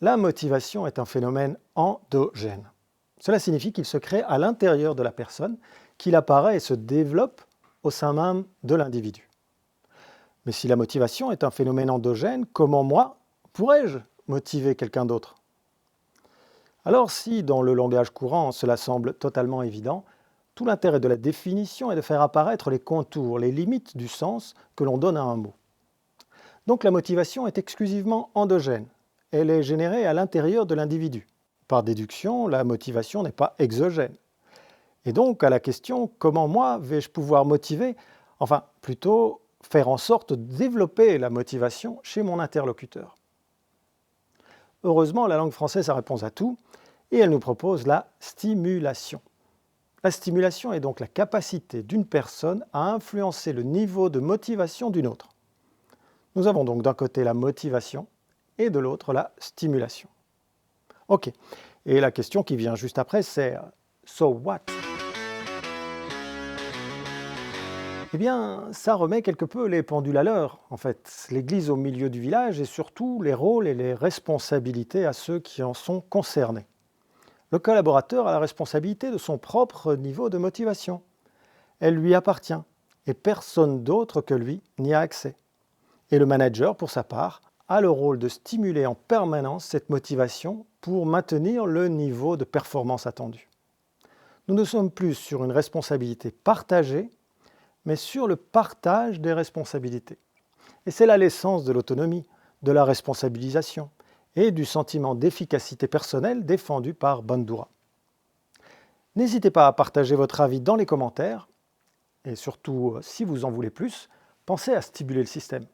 La motivation est un phénomène endogène. Cela signifie qu'il se crée à l'intérieur de la personne, qu'il apparaît et se développe au sein même de l'individu. Mais si la motivation est un phénomène endogène, comment moi pourrais-je motiver quelqu'un d'autre? Alors si, dans le langage courant, cela semble totalement évident, tout l'intérêt de la définition est de faire apparaître les contours, les limites du sens que l'on donne à un mot. Donc la motivation est exclusivement endogène. Elle est générée à l'intérieur de l'individu. Par déduction, la motivation n'est pas exogène. Et donc à la question comment moi vais-je pouvoir motiver, enfin plutôt faire en sorte de développer la motivation chez mon interlocuteur. Heureusement, la langue française a réponse à tout et elle nous propose la stimulation. La stimulation est donc la capacité d'une personne à influencer le niveau de motivation d'une autre. Nous avons donc d'un côté la motivation et de l'autre la stimulation. Ok, et la question qui vient juste après c'est « So what ?» Eh bien, ça remet quelque peu les pendules à l'heure, en fait. L'église au milieu du village et surtout les rôles et les responsabilités à ceux qui en sont concernés. Le collaborateur a la responsabilité de son propre niveau de motivation. Elle lui appartient et personne d'autre que lui n'y a accès. Et le manager, pour sa part, a le rôle de stimuler en permanence cette motivation pour maintenir le niveau de performance attendu. Nous ne sommes plus sur une responsabilité partagée, mais sur le partage des responsabilités. Et c'est là l'essence de l'autonomie, de la responsabilisation et du sentiment d'efficacité personnelle défendu par Bandura. N'hésitez pas à partager votre avis dans les commentaires et surtout, si vous en voulez plus, pensez à stimuler le système.